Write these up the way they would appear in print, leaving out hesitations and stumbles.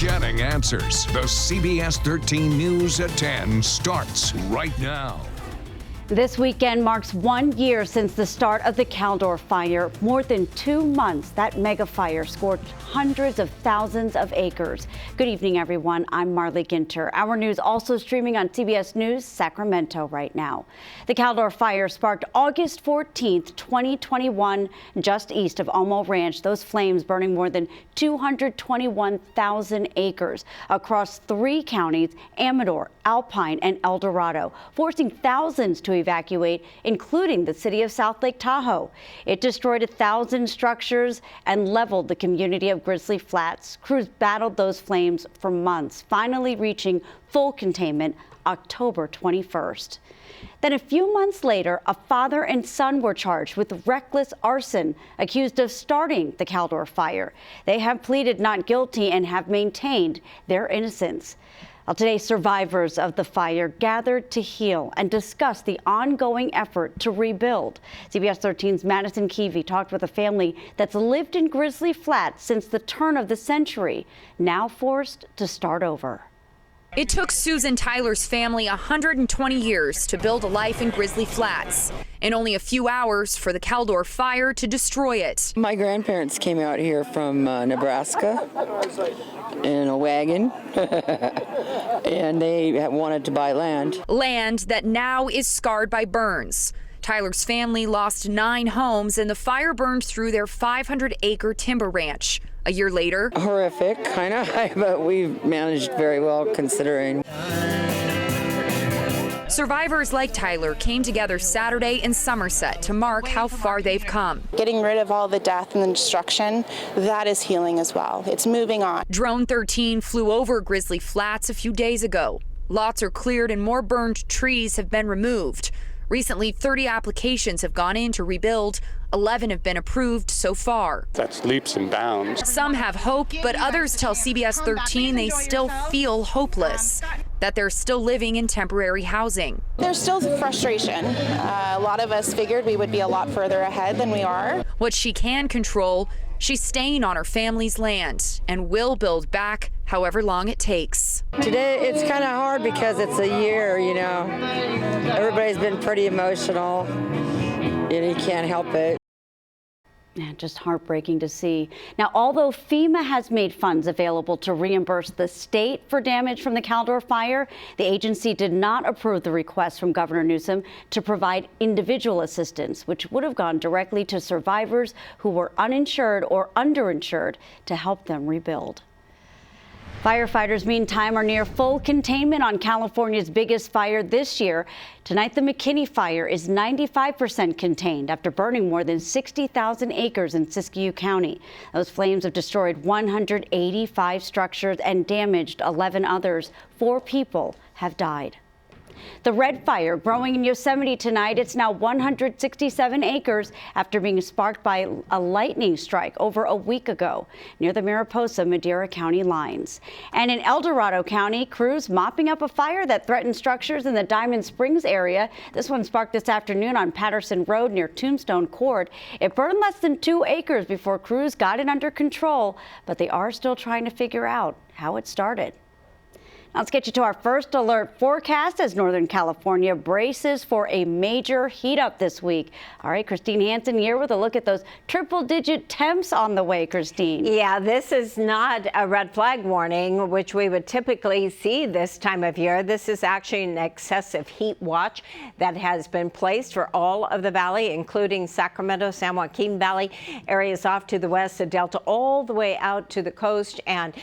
getting answers. The CBS 13 News at 10 starts right now. This weekend marks 1 year since the start of the Caldor fire. More than 2 months, that mega fire scorched hundreds of thousands of acres. Good evening, everyone. I'm Marley Ginter. Our news also streaming on CBS News Sacramento right now. The Caldor fire sparked August 14th, 2021, just east of Olmo Ranch. Those flames burning more than 221,000 acres across 3 counties, Amador, Alpine, and El Dorado, forcing thousands to evacuate, including the city of South Lake Tahoe. It destroyed 1,000 structures and leveled the community of Grizzly Flats. Crews battled those flames for months, finally reaching full containment October 21st. Then a few months later, a father and son were charged with reckless arson, accused of starting the Caldor fire. They have pleaded not guilty and have maintained their innocence. Well, today, survivors of the fire gathered to heal and discuss the ongoing effort to rebuild. CBS 13's Madison Keevy talked with a family that's lived in Grizzly Flats since the turn of the century, now forced to start over. It took Susan Tyler's family 120 years to build a life in Grizzly Flats, and only a few hours for the Caldor fire to destroy it. My grandparents came out here from Nebraska in a wagon, and they wanted to buy land. Land that now is scarred by burns. Tyler's family lost 9 homes, and the fire burned through their 500-acre timber ranch. A year later, horrific, kind of, but we've managed very well considering. Survivors like Tyler came together Saturday in Somerset to mark how far they've come. Getting rid of all the death and the destruction, that is healing as well. It's moving on. Drone 13 flew over Grizzly Flats a few days ago. Lots are cleared and more burned trees have been removed. Recently, 30 applications have gone in to rebuild. 11 have been approved so far. That's leaps and bounds. Some have hope, but others tell CBS 13 they still feel hopeless, that they're still living in temporary housing. There's still frustration. A lot of us figured we would be a lot further ahead than we are. What she can control, she's staying on her family's land and will build back however long it takes. Today it's kind of hard because it's a year, you know. Everybody's been pretty emotional, and you can't help it. Yeah, just heartbreaking to see. Now, although FEMA has made funds available to reimburse the state for damage from the Caldor fire, the agency did not approve the request from Governor Newsom to provide individual assistance, which would have gone directly to survivors who were uninsured or underinsured to help them rebuild. Firefighters, meantime, are near full containment on California's biggest fire this year. Tonight, the McKinney fire is 95% contained after burning more than 60,000 acres in Siskiyou County. Those flames have destroyed 185 structures and damaged 11 others. 4 people have died. The red fire growing in Yosemite tonight. It's now 167 acres after being sparked by a lightning strike over a week ago near the Mariposa-Madera County lines. And in El Dorado County, crews mopping up a fire that threatened structures in the Diamond Springs area. This one sparked this afternoon on Patterson Road near Tombstone Court. It burned less than 2 acres before crews got it under control, but they are still trying to figure out how it started. Now let's get you to our first alert forecast as Northern California braces for a major heat up this week. All right, Christine Hansen here with a look at those triple-digit temps on the way, Christine. Yeah, this is not a red flag warning, which we would typically see this time of year. This is actually an excessive heat watch that has been placed for all of the valley, including Sacramento, San Joaquin Valley, areas off to the west, the Delta, all the way out to the coast. And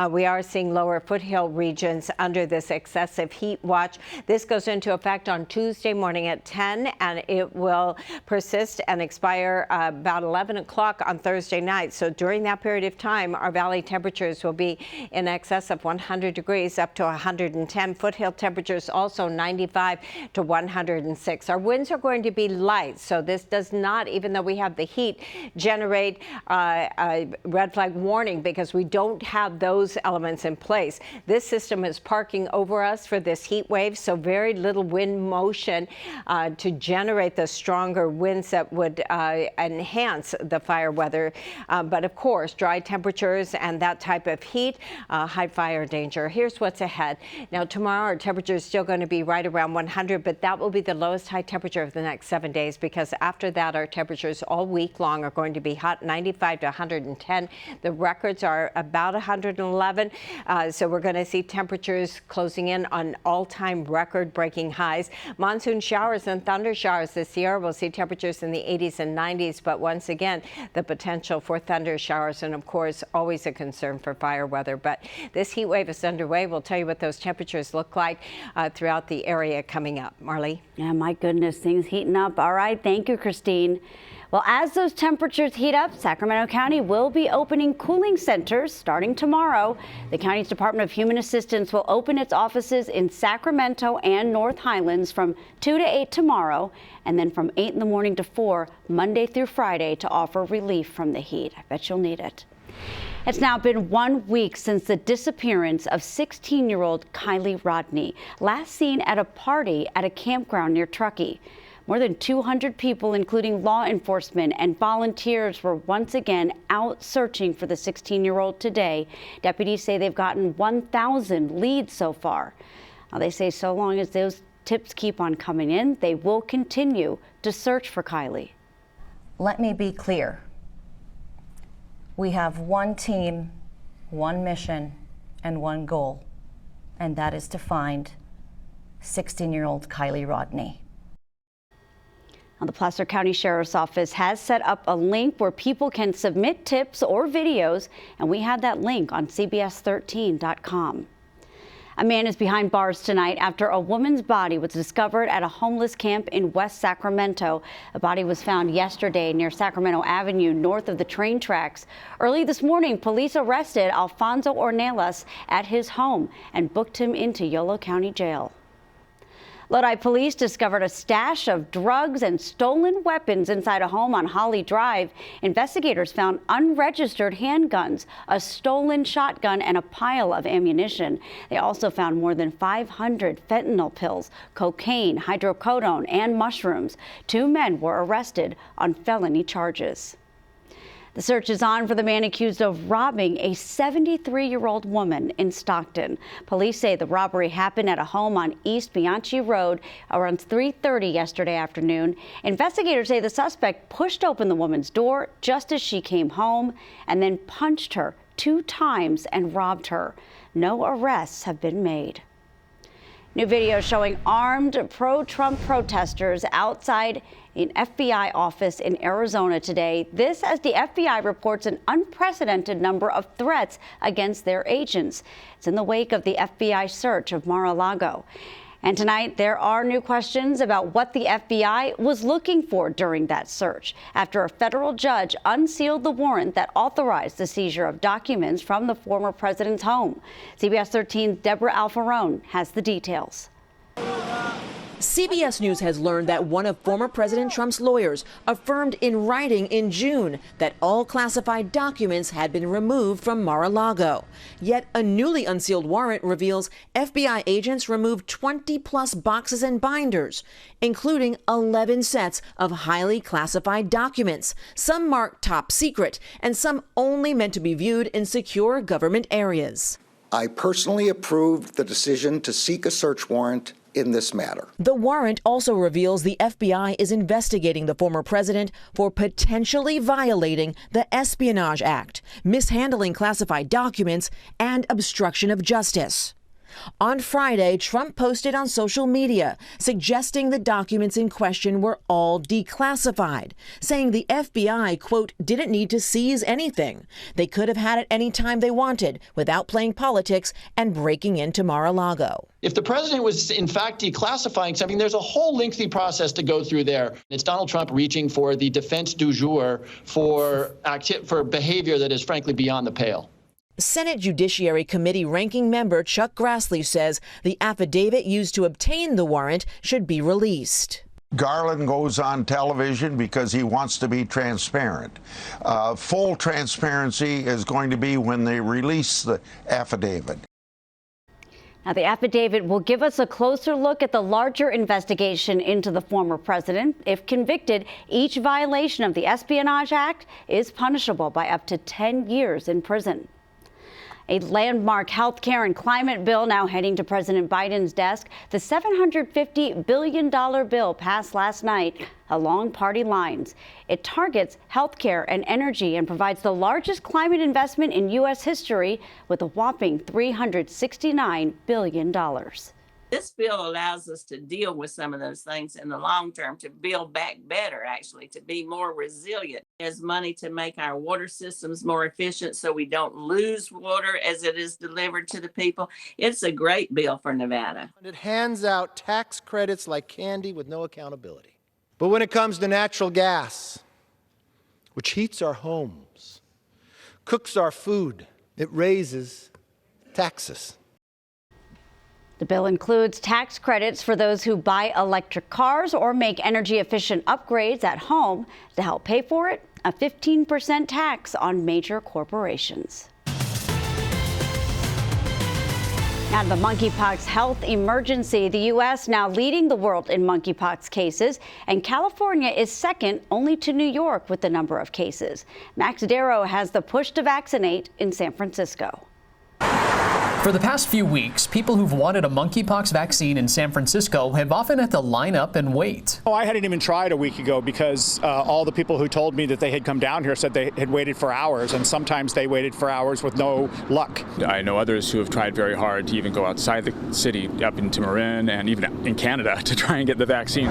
we are seeing lower foothill regions under this excessive heat watch. This goes into effect on Tuesday morning at 10, and it will persist and expire about 11 o'clock on Thursday night. So during that period of time, our valley temperatures will be in excess of 100 degrees up to 110. Foothill temperatures also 95 to 106. Our winds are going to be light, so this does not, even though we have the heat, generate a red flag warning because we don't have those elements in place. This system is temperatures parking over us for this heat wave, so very little wind motion to generate the stronger winds that would enhance the fire weather. But of course, dry temperatures and that type of heat, high fire danger. Here's what's ahead. Now, tomorrow our temperature is still going to be right around 100, but that will be the lowest high temperature of the next 7 days, because after that, our temperatures all week long are going to be hot, 95 to 110. The records are about 111. So we're going to see temperatures closing in on all-time record-breaking highs. Monsoon showers and thunder showers this year. We'll see temperatures in the 80s and 90s, but once again, the potential for thunder showers, and of course, always a concern for fire weather. But this heat wave is underway. We'll tell you what those temperatures look like throughout the area coming up. Marley? Yeah, my goodness, things heating up. All right, thank you, Christine. Well, as those temperatures heat up, Sacramento County will be opening cooling centers starting tomorrow. The county's Department of Human Assistance will open its offices in Sacramento and North Highlands from 2 to 8 tomorrow, and then from 8 in the morning to 4 Monday through Friday to offer relief from the heat. I bet you'll need it. It's now been 1 week since the disappearance of 16-year-old Kiely Rodni, last seen at a party at a campground near Truckee. More than 200 people, including law enforcement and volunteers, were once again out searching for the 16-year-old today. Deputies say they've gotten 1,000 leads so far. Now, they say so long as those tips keep on coming in, they will continue to search for Kiely. Let me be clear. We have one team, one mission, and one goal, and that is to find 16-year-old Kiely Rodni. Now, the Placer County Sheriff's Office has set up a link where people can submit tips or videos, and we have that link on CBS13.com. A man is behind bars tonight after a woman's body was discovered at a homeless camp in West Sacramento. A body was found yesterday near Sacramento Avenue, north of the train tracks. Early this morning, police arrested Alfonso Ornelas at his home and booked him into Yolo County Jail. Lodi police discovered a stash of drugs and stolen weapons inside a home on Holly Drive. Investigators found unregistered handguns, a stolen shotgun, and a pile of ammunition. They also found more than 500 fentanyl pills, cocaine, hydrocodone, and mushrooms. 2 men were arrested on felony charges. The search is on for the man accused of robbing a 73-year-old woman in Stockton. Police say the robbery happened at a home on East Bianchi Road around 3:30 yesterday afternoon. Investigators say the suspect pushed open the woman's door just as she came home and then punched her 2 times and robbed her. No arrests have been made. New video showing armed pro-Trump protesters outside an FBI office in Arizona today. This as the FBI reports an unprecedented number of threats against their agents. It's in the wake of the FBI search of Mar-a-Lago. And tonight, there are new questions about what the FBI was looking for during that search after a federal judge unsealed the warrant that authorized the seizure of documents from the former president's home. CBS 13's Deborah Alfarone has the details. CBS News has learned that one of former President Trump's lawyers affirmed in writing in June that all classified documents had been removed from Mar-a-Lago. Yet a newly unsealed warrant reveals FBI agents removed 20-plus boxes and binders, including 11 sets of highly classified documents, some marked top secret and some only meant to be viewed in secure government areas. I personally approved the decision to seek a search warrant in this matter. The warrant also reveals the FBI is investigating the former president for potentially violating the Espionage Act, mishandling classified documents, and obstruction of justice. On Friday, Trump posted on social media suggesting the documents in question were all declassified, saying the FBI, quote, didn't need to seize anything. They could have had it any time they wanted without playing politics and breaking into Mar-a-Lago. If the president was in fact declassifying something, there's a whole lengthy process to go through there. It's Donald Trump reaching for the defense du jour for behavior that is frankly beyond the pale. Senate Judiciary Committee ranking member Chuck Grassley says the affidavit used to obtain the warrant should be released. Garland goes on television because he wants to be transparent. Full transparency is going to be when they release the affidavit. Now, the affidavit will give us a closer look at the larger investigation into the former president. If convicted, each violation of the Espionage Act is punishable by up to 10 years in prison. A landmark health care and climate bill now heading to President Biden's desk. The $750 billion bill passed last night along party lines. It targets health care and energy and provides the largest climate investment in U.S. history with a whopping $369 billion. This bill allows us to deal with some of those things in the long term, to build back better, actually, to be more resilient. There's money to make our water systems more efficient so we don't lose water as it is delivered to the people. It's a great bill for Nevada. It hands out tax credits like candy with no accountability. But when it comes to natural gas, which heats our homes, cooks our food, it raises taxes. The bill includes tax credits for those who buy electric cars or make energy-efficient upgrades at home. To help pay for it, a 15% tax on major corporations. Now to the monkeypox health emergency. The U.S. now leading the world in monkeypox cases, and California is second only to New York with the number of cases. Max Darrow has the push to vaccinate in San Francisco. For the past few weeks, people who've wanted a monkeypox vaccine in San Francisco have often had to line up and wait. I hadn't even tried a week ago because all the people who told me that they had come down here said they had waited for hours, and sometimes they waited for hours with no luck. I know others who have tried very hard to even go outside the city, up into Marin and even in Canada, to try and get the vaccine.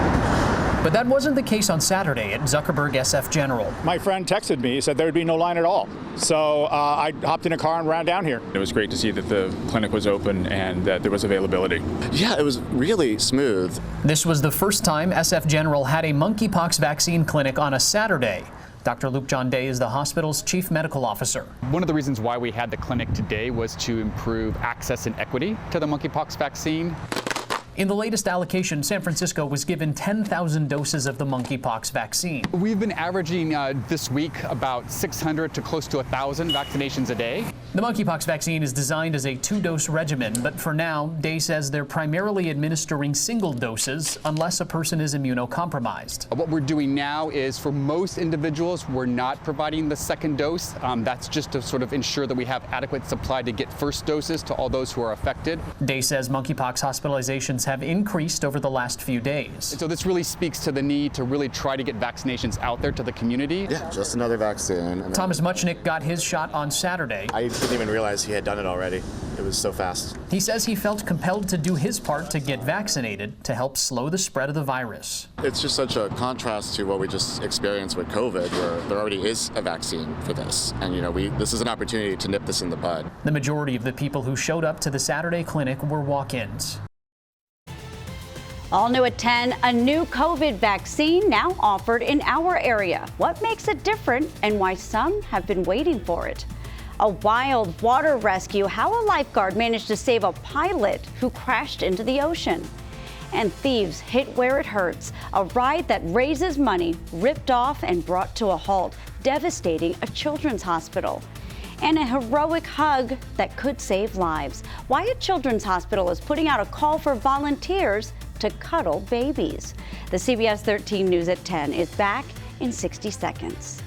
But that wasn't the case on Saturday at Zuckerberg SF General. My friend texted me, he said there would be no line at all. So I hopped in a car and ran down here. It was great to see that the clinic was open and that there was availability. Yeah, it was really smooth. This was the first time SF General had a monkeypox vaccine clinic on a Saturday. Dr. Luke John Day is the hospital's chief medical officer. One of the reasons why we had the clinic today was to improve access and equity to the monkeypox vaccine. In the latest allocation, San Francisco was given 10,000 doses of the monkeypox vaccine. We've been averaging this week about 600 to close to 1,000 vaccinations a day. The monkeypox vaccine is designed as a 2-dose regimen, but for now, Day says they're primarily administering single doses unless a person is immunocompromised. What we're doing now is, for most individuals, we're not providing the second dose. That's just to sort of ensure that we have adequate supply to get first doses to all those who are affected. Day says monkeypox hospitalizations have increased over the last few days. And so this really speaks to the need to really try to get vaccinations out there to the community. Yeah, just another vaccine. Thomas Muchnick got his shot on Saturday. I didn't even realize he had done it already. It was so fast. He says he felt compelled to do his part to get vaccinated to help slow the spread of the virus. It's just such a contrast to what we just experienced with COVID, where there already is a vaccine for this. And, this is an opportunity to nip this in the bud. The majority of the people who showed up to the Saturday clinic were walk-ins. All new at 10, a new COVID vaccine now offered in our area. What makes it different and why some have been waiting for it? A wild water rescue, how a lifeguard managed to save a pilot who crashed into the ocean. And thieves hit where it hurts, a ride that raises money ripped off and brought to a halt, devastating a children's hospital. And a heroic hug that could save lives. Why a children's hospital is putting out a call for volunteers to cuddle babies. The CBS 13 News at 10 is back in 60 seconds.